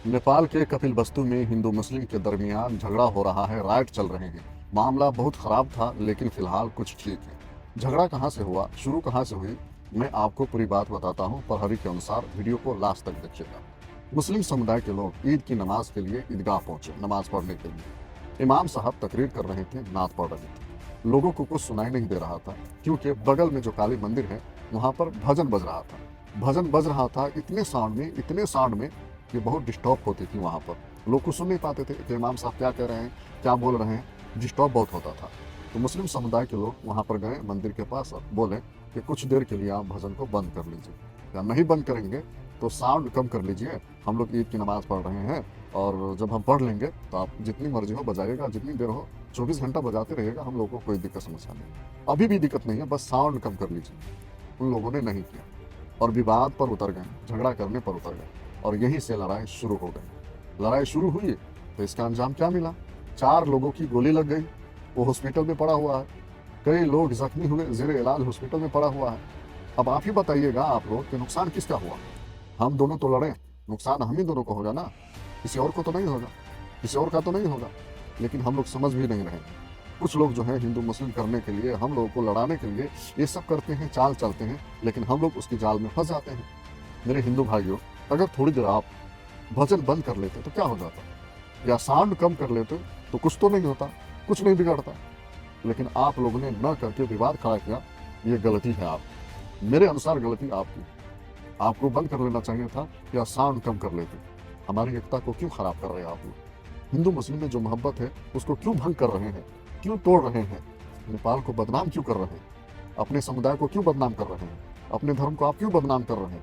नेपाल के कपिलवस्तु में हिंदू मुस्लिम के दरमियान झगड़ा हो रहा है, राइट चल रहे हैं। मामला बहुत खराब था, लेकिन फिलहाल कुछ ठीक है। झगड़ा कहां से हुआ, शुरू कहां से हुई, मैं आपको पूरी बात बताता हूं, पर हरी के अनुसार वीडियो को लास्ट तक देखिएगा। मुस्लिम समुदाय के लोग ईद की नमाज के लिए ईदगाह पहुंचे, नमाज पढ़ने के लिए। इमाम साहब तकरीर कर रहे थे, नात पढ़ रहे थे। लोगों को कुछ सुनाई नहीं दे रहा था, क्योंकि बगल में जो काली मंदिर है वहां पर भजन बज रहा था। भजन बज रहा था इतने साउंड में कि बहुत डिस्टर्ब होती थी। वहाँ पर लोग कुछ सुन नहीं पाते थे कि इमाम साहब क्या कह रहे हैं, क्या बोल रहे हैं। डिस्टर्ब बहुत होता था। तो मुस्लिम समुदाय के लोग वहाँ पर गए मंदिर के पास और बोले कि कुछ देर के लिए आप भजन को बंद कर लीजिए, या नहीं बंद करेंगे तो साउंड कम कर लीजिए। हम लोग ईद की नमाज पढ़ रहे हैं, और जब हम पढ़ लेंगे तो आप जितनी मर्जी हो बजाइएगा, जितनी देर हो, 24 घंटा बजाते रहिएगा, हम लोगों को कोई दिक्कत समस्या नहीं। अभी भी दिक्कत नहीं है, बस साउंड कम कर लीजिए। उन लोगों ने नहीं किया और विवाद पर उतर गए, झगड़ा करने पर उतर गए, और यहीं से लड़ाई शुरू हो गई। लड़ाई शुरू हुई तो इसका अंजाम क्या मिला? 4 लोगों की गोली लग गई, वो हॉस्पिटल में पड़ा हुआ है। कई लोग जख्मी हुए, जेर इलाज हॉस्पिटल में पड़ा हुआ है। अब आप ही बताइएगा आप लोग कि नुकसान किसका हुआ? हम दोनों तो लड़े, नुकसान हम ही दोनों को होगा ना, किसी और को तो नहीं होगा, किसी और का तो नहीं होगा। लेकिन हम लोग समझ भी नहीं रहे। कुछ लोग जो है हिंदू मुस्लिम करने के लिए, हम लोगों को लड़ाने के लिए ये सब करते हैं, चाल चलते हैं, लेकिन हम लोग उसकी जाल में फंस जाते हैं। मेरे हिंदू भाइयों, अगर थोड़ी देर आप भजन बंद कर लेते तो क्या हो जाता, या साउंड कम कर लेते तो कुछ तो नहीं होता, कुछ नहीं बिगड़ता। लेकिन आप लोगों ने न करके विवाद खड़ा किया, ये गलती है। आप, मेरे अनुसार गलती आपकी। आपको बंद कर लेना चाहिए था, या साउंड कम कर लेते। हमारी एकता को क्यों खराब कर रहे हैं आप लोग? हिंदू मुस्लिम में जो मोहब्बत है उसको क्यों भंग कर रहे हैं, क्यों तोड़ रहे हैं? नेपाल को बदनाम क्यों कर रहे हैं? अपने समुदाय को क्यों बदनाम कर रहे हैं? अपने धर्म को आप क्यों बदनाम कर रहे हैं?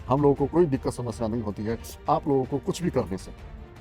हम लोगों को कोई दिक्कत समस्या नहीं होती है आप लोगों को कुछ भी करने से।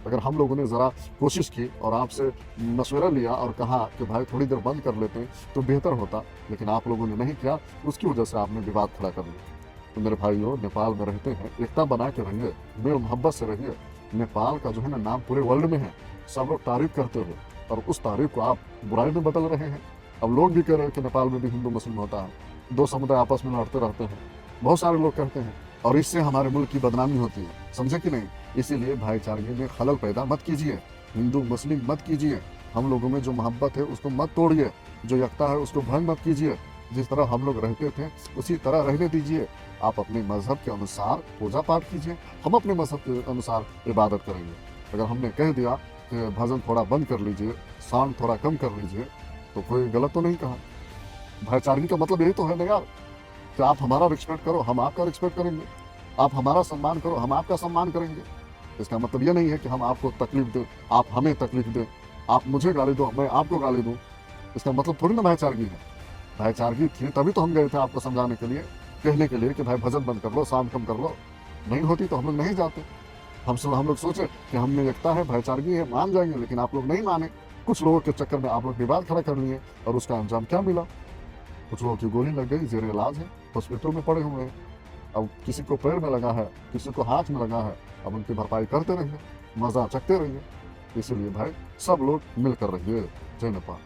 अगर हम लोगों ने ज़रा कोशिश की और आपसे मशवरा लिया और कहा कि भाई थोड़ी देर बंद कर लेते हैं तो बेहतर होता, लेकिन आप लोगों ने नहीं किया, उसकी वजह से आपने विवाद खड़ा कर लिया। तो मेरे भाइयों, नेपाल में रहते हैं, एकता बना के रहिए, मेल मोहब्बत से रहिए। नेपाल का जो है ना नाम पूरे वर्ल्ड में है, सब लोग तारीफ करते हुए, और उस तारीफ को आप बुराई में बदल रहे हैं। अब लोग भी कह रहे हैं कि नेपाल में भी हिंदू मुस्लिम होता है, 2 समुदाय आपस में लड़ते रहते हैं, बहुत सारे लोग कहते हैं, और इससे हमारे मुल्क की बदनामी होती है, समझे कि नहीं? इसीलिए भाईचारे में खलल पैदा मत कीजिए, हिंदू मुस्लिम मत कीजिए। हम लोगों में जो मोहब्बत है उसको मत तोड़िए, जो एकता है उसको भंग मत कीजिए। जिस तरह हम लोग रहते थे उसी तरह रहने दीजिए। आप अपने मजहब के अनुसार पूजा पाठ कीजिए, हम अपने मजहब के अनुसार इबादत करेंगे। अगर हमने कह दिया कि भजन थोड़ा बंद कर लीजिए, साउंड थोड़ा कम कर लीजिए, तो कोई गलत तो नहीं कहा। भाईचारगी का मतलब यही तो है ना यार, कि आप हमारा रिस्पेक्ट करो, हम आपका रिस्पेक्ट करेंगे। आप हमारा सम्मान करो, हम आपका सम्मान करेंगे। इसका मतलब ये नहीं है कि हम आपको तकलीफ दें, आप हमें तकलीफ दें, आप मुझे गाली दो, मैं आपको गाली दूं। इसका मतलब थोड़ी ना भाईचारगी है। भाईचारगी थी तभी तो हम गए थे आपको समझाने के लिए, कहने के लिए कि भाई भजन बंद कर लो, साउंड कम कर लो। नहीं होती तो हम लोग नहीं जाते। हम लोग सोचे कि हम में एकता है, भाईचारगी है, मान जाएंगे, लेकिन आप लोग नहीं माने। कुछ लोगों के चक्कर में आप लोग विवाद खड़ा कर लिए, और उसका अंजाम क्या मिला? कुछ लोगों की गोली लग गई, जेर इलाज है, हॉस्पिटल में पड़े हुए हैं। अब किसी को पैर में लगा है, किसी को हाथ में लगा है, अब उनकी भरपाई करते रहिए, मजा चखते रहिए। इसीलिए भाई सब लोग मिलकर रहिए। जय नेपाल।